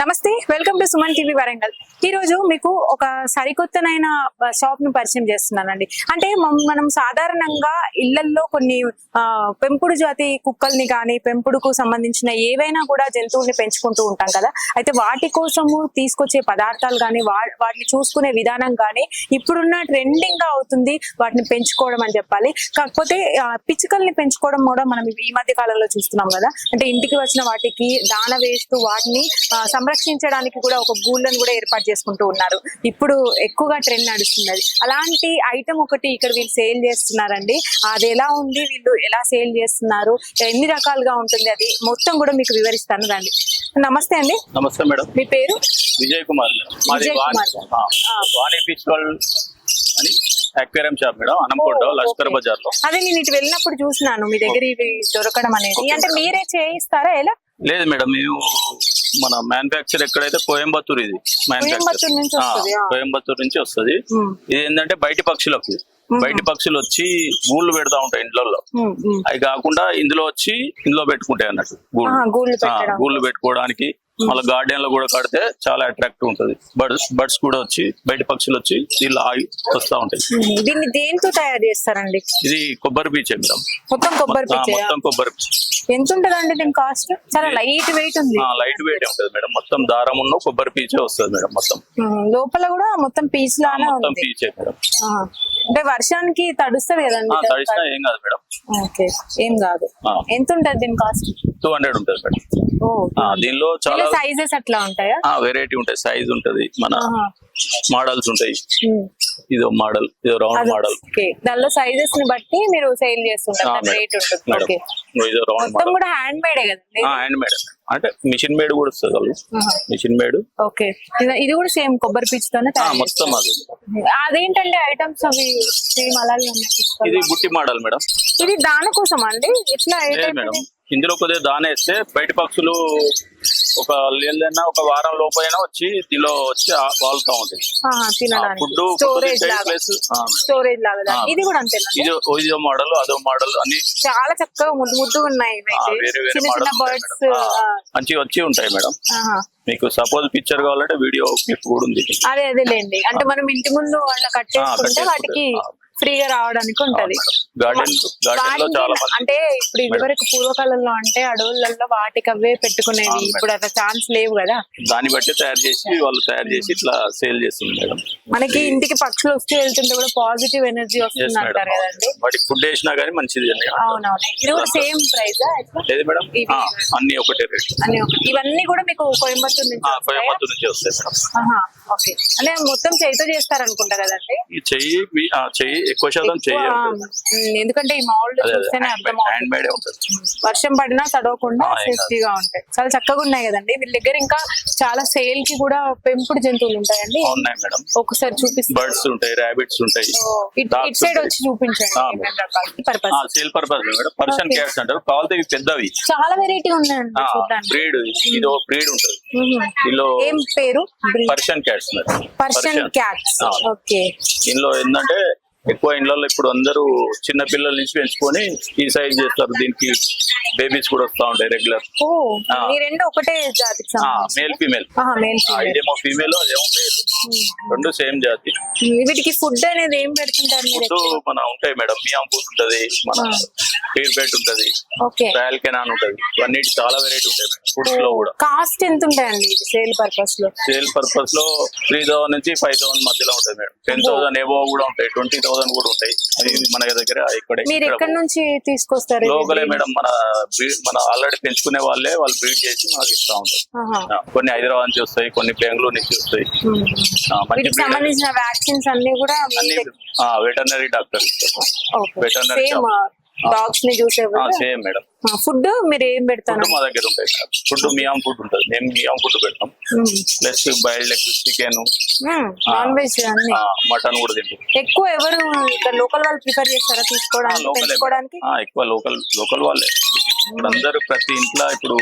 నమస్తే, welcome to Suman TV Warangal. ఈ రోజు మీకు ఒక సరికొత్తనైన షాప్ ను పరిచయం చేస్తున్నానండి. అంటే మనం సాధారణంగా ఇళ్లల్లో కొన్ని పెంపుడు జాతి కుక్కల్ని కానీ పెంపుడుకు సంబంధించిన ఏవైనా కూడా జంతువుల్ని పెంచుకుంటూ ఉంటాం కదా. అయితే వాటి కోసము తీసుకొచ్చే పదార్థాలు కానీ వాటిని చూసుకునే విధానం కానీ ఇప్పుడున్న ట్రెండింగ్ గా అవుతుంది వాటిని పెంచుకోవడం అని చెప్పాలి. కాకపోతే పిచ్చుకల్ని పెంచుకోవడం కూడా మనం ఈ మధ్య కాలంలో చూస్తున్నాం కదా. అంటే ఇంటికి వచ్చిన వాటికి దాన వేస్తూ వాటిని సంరక్షించడానికి కూడా ఒక గూళ్ళను కూడా ఏర్పాటు చేసుకుంటూ ఉన్నారు. ఇప్పుడు ఎక్కువగా ట్రెండ్ నడుస్తున్నది. అలాంటి ఐటమ్ ఒకటి ఇక్కడ వీళ్ళు సేల్ చేస్తున్నారండి. అది ఎలా ఉంది, వీళ్ళు ఎలా సేల్ చేస్తున్నారు, ఎన్ని రకాలుగా ఉంటుంది, అది మొత్తం కూడా మీకు వివరిస్తాను రండి. నమస్తే అండి. నమస్తే మేడం. మీ పేరు? విజయ్ కుమార్. విజయ్ కుమార్ వాణి ఫిష్ వరల్డ్ అని aquarium shop madam, Hanamkonda Lashkar Bazaar లో. అదే నేను ఇటు వెళ్ళినప్పుడు చూసినాను మీ దగ్గర ఇవి దొరకడం అనేది. అంటే మీరే చేయిస్తారా ఎలా? లేదు మేడం, మేము మన మ్యానుఫ్యాక్చర్ ఎక్కడైతే కోయంబత్తూర్, ఇది మ్యానుఫ్యాక్చర్ కోయంబత్తూర్ నుంచి వస్తుంది. ఇది ఏంటంటే బయటి పక్షులు వచ్చి గూళ్ళు పెడతా ఉంటాయి ఇండ్లలో. అవి కాకుండా ఇందులో వచ్చి ఇందులో పెట్టుకుంటాయి అన్నట్టు గూళ్ళు పెట్టుకోవడానికి. మళ్ళీ గార్డెన్ లో కూడా కడితే చాలా అట్రాక్టివ్ ఉంటుంది. బర్డ్స్ కూడా వచ్చి బయట పక్షులు వచ్చి ఇలా ఆగి వస్తా ఉంటాయి. దీన్ని దేంతో తయారు చేస్తారండి? ఇది కొబ్బరి పీచే మేడం, మొత్తం కొబ్బరి పీచే. ఎంత ఉంటదండి దీని కాస్ట్? చాలా లైట్ వెయిట్ ఉంది. లైట్ వెయిట్ ఉంటుంది మేడం. మొత్తం దారం ఉన్న కొబ్బరి పీచే వస్తుంది మేడం. మొత్తం లోపల కూడా మొత్తం పీచ్ లానే మొత్తం పీచే మేడం. అంటే వర్షానికి తడుస్తుంది కదండి? తడిసినా ఏం కాదు మేడం. ఓకే, ఏం కాదు. ఎంత ఉంటది దీని కాస్ట్? 200 ఉంటుంది మేడం. దీనిలో చాలా సైజెస్ అట్లా ఉంటాయా? వెరైటీ ఉంటాయి. సైజ్ ఉంటది, మన మోడల్స్ ఉంటాయి. ఇదో మోడల్, ఇదో రౌండ్ మోడల్. దానిలో సైజెస్ ని బట్టి మీరు సేల్ చేస్తుంటారు, రేట్ ఉంటుంది. ఇదో రౌండ్ మోడల్ కూడా హ్యాండ్ మేడ్ కదండి? హ్యాండ్ మేడ్ అంటే మిషన్ మేడ్ కూడా వస్తుంది వాళ్ళు, మిషన్ మేడ్. ఓకే, ఇది కూడా సేమ్ కొబ్బరి పీచ్ తోనే మొత్తం. అది అదేంటంటే ఐటమ్స్ అవి సేమ్ అలాగే ఉన్నాయి. ఇది బుట్టి మోడల్ మేడం. ఇది దాని కోసం అండి? ఇట్లా మేడం, ఇందులో కొద్దిగా దాన వేస్తే బయట పక్షులు ఒక లేదన్నా ఒక వారం లోపైనా వచ్చి దీనిలో వచ్చి వాళ్తా ఉంటాయి. ఫుడ్ స్టోరేజ్ లాగా. ఇది కూడా అంతే? ఇదో మోడల్, అదో మోడల్ అన్ని చాలా చక్కగా ముద్దు ఉన్నాయి. బర్డ్స్ మంచిగా వచ్చి ఉంటాయి మేడం. మీకు సపోజ్ పిక్చర్ కావాలంటే వీడియో క్లిప్ కూడా ఉంది. అదేలేండి, అంటే మనం ఇంటి ముందు వాళ్ళ కట్టేసుకుంటే వాటికి ఫ్రీగా రావడానికి ఉంటది. అంటే ఇప్పుడు ఇది వరకు పూర్వకాలంలో అంటే అడవులలో వాటికి అవే పెట్టుకునేవి. ఇప్పుడు అట్లా ఛాన్స్ లేవు కదా. దాన్ని బట్టి తయారు చేసి ఇట్లా సేల్ చేస్తుంది మేడం. మనకి ఇంటికి పక్షులు వస్తూ వెళ్తుంటే కూడా పాజిటివ్ ఎనర్జీ వస్తుంది అంటారు కదండి. వాటికి ఫుడ్ వేసినా కానీ మంచిది. అవునవును. ఇది కూడా సేమ్ ప్రైస్? లేదు మేడం, అన్ని ఒకటే రేట్. ఇవన్నీ కూడా మీకు కోయంబత్తూర్ నుంచి వస్తాయి మేడం. ఓకే, అంటే మొత్తం చేయితో చేస్తారనుకుంటా కదండి? చెయ్యి ఎక్కువ శాతం చెయ్యి, ఎందుకంటే ఈ మౌల్డ్ చూస్తేనే అర్థం అవుతుంది. వర్షం పడినా తడవకుండా సేఫ్టీగా ఉంటాయి. చాలా చక్కగా ఉన్నాయి కదండి. వీళ్ళ దగ్గర ఇంకా చాలా సేల్ కి కూడా పెంపుడు జంతువులు ఉంటాయండి. ఉన్నాయి మేడం, ఒకసారి చూపిస్తాను. బర్డ్స్ ఉంటాయి, రాబిట్స్ ఉంటాయి. ఇటు సైడ్ వచ్చి చూపించండి. Sale purpose madam. Persian cats అంటారు, కావాలంటే ఇవి పెద్దవి. చాలా వెరైటీ ఉన్నాయండి. బ్రీడ్, ఇదో బ్రీడ్ ఉంటుంది. దీనిలో ఏం పేరు? Persian cats. Persian cats. Okay. దీనిలో ఏంటంటే ఎక్కువ ఇండ్లలో ఇప్పుడు అందరూ చిన్న పిల్లల నుంచి పెంచుకొని ఈ సైజ్ చేస్తారు. దీనికి బేబీస్ కూడా వస్తా ఉంటాయి రెగ్యులర్. రెండు ఒకటే జాతి? Male female. ఇదేమో ఫీమేల్, అదేమో మేల్, రెండు సేమ్ జాతి. వీటికి ఫుడ్ అనేది ఏం పెడుతుంటారు? ఫుడ్ మన ఉంటాయి మేడం. మియాం ఫుడ్ ఉంటది, మన పీర్ బెట్ ఉంటది, ట్రయల్ కెనాన్ ఉంటది. ఇవన్నీ చాలా వెరైటీ ఉంటాయి ఫుడ్స్ లో కూడా. కాస్ట్ ఎంత ఉంటాయండి ఇది సేల్ పర్పస్ లో? సేల్ పర్పస్ లో 3000 నుంచి 5000 మధ్యలో ఉంటాయి మేడం. 10,000 ఎబో కూడా ఉంటాయి, 20,000 కూడా ఉంటాయి. అది మన దగ్గర ఇక్కడ. మీరు ఎక్కడి నుంచి తీసుకొస్తారు? లోకలే మేడం. మన ఆల్రెడీ పెంచుకునే వాళ్ళు బ్రీడ్ చేసి మనకి ఇస్తా ఉంటారు. కొన్ని హైదరాబాద్ నుంచి వస్తాయి, కొన్ని బెంగళూరు నుంచి వస్తాయి. సంబంధించిన వ్యాక్సిన్స్ అన్ని కూడా వెటర్నరీ డాక్టర్ ఇస్తారు. వెటర్నరీ డాగ్స్ ని చూసే సేమ్ మేడం. ఫుడ్ మీరు ఏం పెడతారు? మా దగ్గర ఉంటాయి ఫుడ్. మియాం ఫుడ్ ఉంటుంది, మేము మియాం ఫుడ్ పెడతాం. Plus boiled egg, chicken, non veg, mutton కూడా తింటాం. ఎక్కువ ఎవరు ఇక్కడ లోకల్ వాళ్ళు ప్రిఫర్ చేస్తారా తీసుకోవడానికి? ఎక్కువ లోకల్ వాళ్ళే. ఇప్పుడు అందరూ ప్రతి ఇంట్లో ఇప్పుడు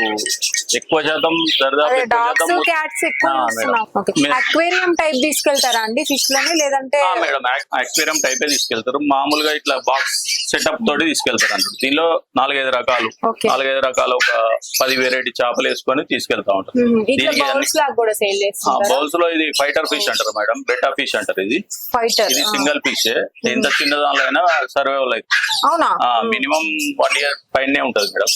ఎక్కువ శాతం దరిదాపు ఎక్కువ డాగ్స్ శాతం క్యాట్స్ ఎక్కువ ఆ, చూస్తున్నాం. మేడం. ఓకే. మే- అక్వేరియం టైప్ తీసుకెళ్తారా అండి ఫిష్ లని, లేదంటే మేడం అక్వేరియం టైపే తీసుకెళ్తారు. మామూలుగా ఇట్లా బాక్స్ సెటప్ తోటి తీసుకెళ్తారు అండి. దీనిలో 4-5 రకాలు ఓకే. 4-5 రకాలు ఒక 10 వెరైటీ చేపలు వేసుకొని తీసుకెళ్తా ఉంటారు. ఇట్లా దీనికి బౌల్స్ లాగా కూడా సేల్ చేస్తుంటారా? బౌల్స్ లో ఇది ఫైటర్ ఫిష్ అంటారు మేడం, బెటా ఫిష్ అంటారు. ఇది ఫైటర్ ఇది సింగిల్ ఫిష్. ఎంత చిన్న దానిలో అయినా సర్వైవల్ అయితే అవునా? మినిమం 1 year పైనే ఉంటది మేడం.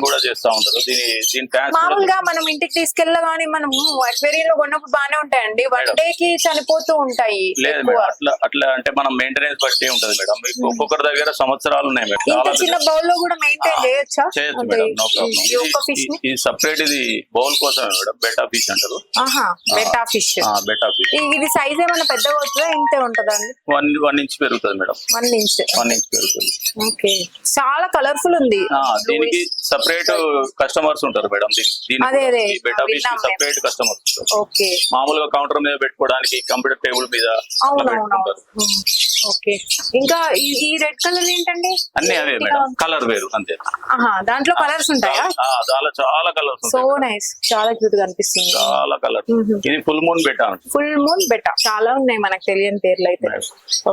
కూడా చేస్తా ఉంటారు. దీని ట్యాంక్స్ మామూలుగా మనం ఇంటికి తీసుకెళ్ళగానే మనం అక్వేరియం లో కొన్నప్పుడు బానే ఉంటాయండి, వన్ డే కి చనిపోతూ ఉంటాయి. లేదు ఎక్కువ. మేడం, అట్లా అంటే మనం మెయింటెనెన్స్ బట్టి ఉంటది మేడం. మీకు ఒక్కొక్కరి దగ్గర సంవత్సరాలు ఉన్నాయి మేడం. ఇంత చాలా చిన్న బౌల్ లో కూడా మెయింటైన్ చేయొచ్చా? చేయొచ్చు అంటే మేడం, నో ప్రాబ్లం. ఈ ఒక్క ఫిష్ ని ఇది సపరేట్, ఇది బౌల్ కోసమే మేడం. బెటా ఫిష్ అంటారు. ఆహా, బెటా ఫిష్. బెటా ఫిష్ ఇది సైజ్ ఏమైనా పెద్దగా అవుతుందా, ఇంతే ఉంటుందా అండి? 1 inch పెరుగుతుంది మేడం. 1 inch. 1 inch పెరుగుతుంది. ఓకే, చాలా కలర్ఫుల్ ఉంది. దీనికి సపరేట్ కస్టమర్స్ ఉంటారు మేడం. అదే, అదే. బెటా ఫిష్ విన్నాం సపరేట్ కస్టమర్స్ ఉంటారు. ఓకే. మామూలుగా కౌంటర్ మీద పెట్టుకోవడానికి, కంప్యూటర్ టేబుల్ మీద అట్లా అవునవును. పెట్టుకుంటారు. ఓకే. ఇంకా ఈ రెడ్ కలర్ ఏంటండి? అన్ని అవే మేడం, కలర్ వేరు అంతే. ఆహా, దాంట్లో కలర్స్ ఉంటాయా? చాలా కలర్స్ సో ఉంటాయి. నైస్, చాలా క్యూట్ గా అనిపిస్తుంది. చాలా కలర్. ఇది ఫుల్ మూన్ బెటా అంటారు. Full moon beta. చాలా ఉన్నాయి మనకు తెలియని పేర్లు అయితే.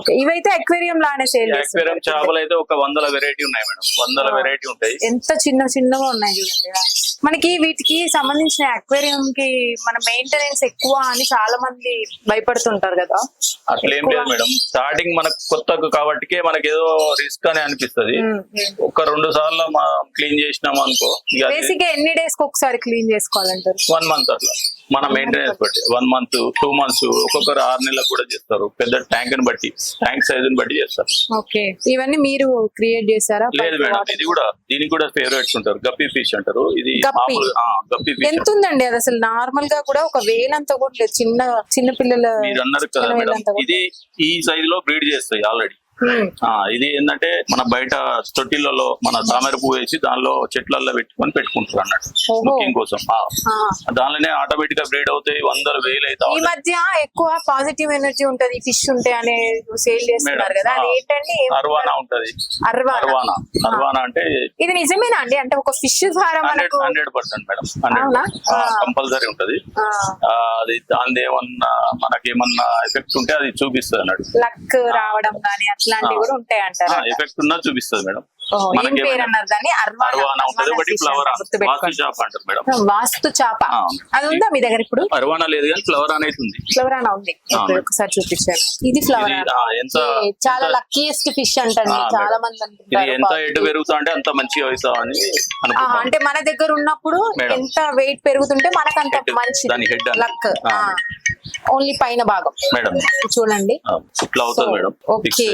ఓకే, ఇవైతే అక్వేరియం లానే సేల్ అక్వేరియం చేపలు అయితే ఒక 100 వెరైటీ ఉన్నాయి మేడం. 100 వెరైటీ ఉంటాయి. ఎంత చిన్నగా ఉన్నాయి చూడండి. మనకి వీటికి సంబంధించిన అక్వేరియం కి మన మెయింటెనెన్స్ ఎక్కువ అని చాలా మంది భయపడుతుంటారు కదా. అట్లేం లేదు మేడం. స్టార్టింగ్ మనకు కొత్త కాబట్టి మనకి ఏదో రిస్క్ అని అనిపిస్తది. ఒక 2 సార్లు క్లీన్ చేసినాం అనుకో, బేసిక్ గా ఎన్ని డేస్ కి ఒకసారి క్లీన్ చేసుకోవాలంటారు? 1 month అట్లా మన మెయింటెనెన్స్ బట్టి 1 month 2 months, ఒక్కొక్కరు 6 నెలలకు కూడా చేస్తారు. పెద్ద ట్యాంక్ ని బట్టి, ట్యాంక్ సైజ్ ని బట్టి చేస్తారు. ఓకే, ఇవన్నీ మీరు క్రియేట్ చేశారా? లేదు మేడం, ఇది కూడా దీనికి కూడా ఫేవరెట్స్ ఉంటారు. గప్పి ఫిష్ అంటారు. ఇది గప్పి. మామూలుగా గప్పి ఫిష్. ఎంత ఉందండి అది? అసలు నార్మల్ గా కూడా ఒక వేలంతా కూడా లేదు. చిన్న పిల్లల మీరు అన్నారు కదా మేడం, వేలంతా కూడా. ఇది ఈ సైజ్ లో బ్రీడ్ చేస్తాయి ఆల్రెడీ. ఇది ఏంటంటే మన బయట తొట్టిలలో మన తామర పువ్వు వేసి దానిలో చెట్లలో పెట్టుకుంటారు అన్నట్టు, ఓహో. బుకింగ్ కోసం. దానిలోనే ఆటోమేటిక్ గా బ్రీడ్ అవుతాయి. 100,000 అయితే ఈ మధ్య ఎక్కువ పాజిటివ్ ఎనర్జీ ఉంటది ఫిష్ ఉంటే అనే సేల్ చేస్తున్నారు కదా, అది ఏంటండి? అర్వానా ఉంటది. అర్వానా. అర్వానా అంటే ఇది నిజమేనా అండి? అంటే ఒక ఫిష్ ద్వారా మనకు 100% మేడం, అవునా? 100% కంపల్సరీ ఉంటది. అది దాని ఏమన్నా మనకేమన్నా ఎఫెక్ట్ ఉంటే అది చూపిస్తుంది అన్నట్టు. లక్ రావడం గానీ అట్లాంటివి కూడా ఉంటాయి అంటారు. ఎఫెక్ట్ ఉన్నా చూపిస్తుంది మేడం. ఏం పేరు అన్నారు దాన్ని? అర్వానా ఉంటది. ఒకటి ఫ్లవర్ వాస్తు చేప అంటారు మేడం. వాస్తు చేప. అది ఉందా మీ దగ్గర ఇప్పుడు? అర్వానా లేదు కానీ ఫ్లవర్ అనేది ఉంది. ఫ్లవరానా ఉంది. ఒకసారి చూపించారు. ఇది ఫ్లవరానా. ఎంత చాలా లక్కీయెస్ట్ ఫిష్ అంటండి చాలా మంది ఇది అంటుంటారు. ఎంత ఎటు పెరుగుతా అంటే అంత మంచిగా అవుతా అని అనుకుంటాను. అంటే మన దగ్గర ఉన్నప్పుడు మేడం. ఎంత వెయిట్ పెరుగుతుంటే మనకు అంత Head. మంచిది. దాని head అన్నమాట. లక్. ఓన్లీ పైన భాగం మేడం చూడండి. ఇట్లా అవుతుంది మేడం. ఓకే,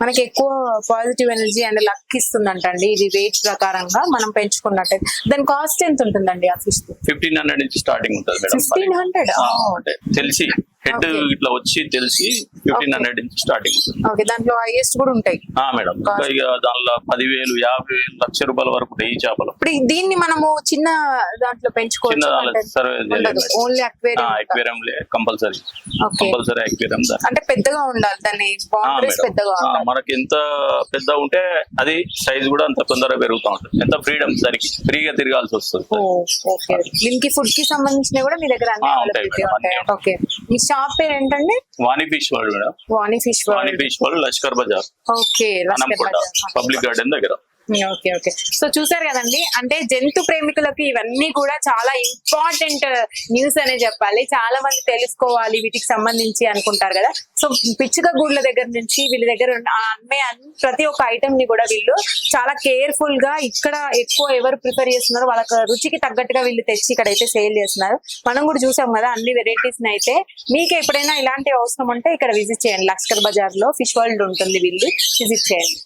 మనకి ఎక్కువ పాజిటివ్ ఎనర్జీ అండ్ లక్ ఇస్తుందంటండి ఇది వెయిట్ ప్రకారంగా మనం పెంచుకున్నట్టయితే. దాని కాస్ట్ ఎంత ఉంటుందండి ఆ ఫిష్? 1500 నుంచి స్టార్టింగ్ ఉంటుంది మేడం. 1500. అంటే తెలిసి హెడ్ ఇట్లా వచ్చి తెలిసి 1500 నుంచి స్టార్టింగ్ ఉంటుంది. ఓకే, దాంట్లో హైయెస్ట్ కూడా ఉంటాయి. మేడం ఇంకా ఇక దానిలో 10,000, 50,000, లక్ష రూపాయల వరకు ఉంటాయి ఈ చేపలు. ఇప్పుడు దీన్ని మనము చిన్న దాంట్లో చిన్న పెంచుకోవచ్చు. Survey only aquarium. Aquarium compulsory aquarium. అంటే పెద్దగా ఉండాలి, దాన్ని బౌండరీస్ పెద్దగా ఉండాలి. మనకి ఎంత పెద్ద ఉంటే అది సైజ్ కూడా అంత తొందరగా పెరుగుతూ ఉంటుంది. ఎంత ఫ్రీడమ్ దానికి ఫ్రీగా తిరగాల్సి వస్తుంది. ఓకే, దీనికి ఫుడ్ కి సంబంధించినవి కూడా మీ దగ్గర అన్ని అవైలబిలిటీ ఉంటాయి. ఓకే, మీ షాప్ పేరు ఏంటండి? Vani fish world madam. Vani fish world, Lashkar Bazaar. Okay, public garden దగ్గర. Okay okay. సో చూసారు కదండి, అంటే జంతు ప్రేమికులకు ఇవన్నీ కూడా చాలా ఇంపార్టెంట్ న్యూస్ అనే చెప్పాలి. చాలా మంది తెలుసుకోవాలి వీటికి సంబంధించి అనుకుంటారు కదా. సో పిచ్చుక గూళ్ళ దగ్గర నుంచి వీళ్ళ దగ్గర అమ్మే ప్రతి ఒక్క ఐటమ్ ని కూడా వీళ్ళు చాలా కేర్ఫుల్ గా ఇక్కడ ఎక్కువ ఎవరు ప్రిఫర్ చేస్తున్నారు వాళ్ళకి రుచికి తగ్గట్టుగా వీళ్ళు తెచ్చి ఇక్కడైతే సేల్ చేస్తున్నారు. మనం కూడా చూసాం కదా అన్ని వెరైటీస్ ని. అయితే మీకు ఎప్పుడైనా ఇలాంటి అవసరం ఉంటే ఇక్కడ విజిట్ చేయండి. లష్కర్ బజార్ లో ఫిష్ వరల్డ్ ఉంటుంది, వీళ్ళు విజిట్ చేయండి.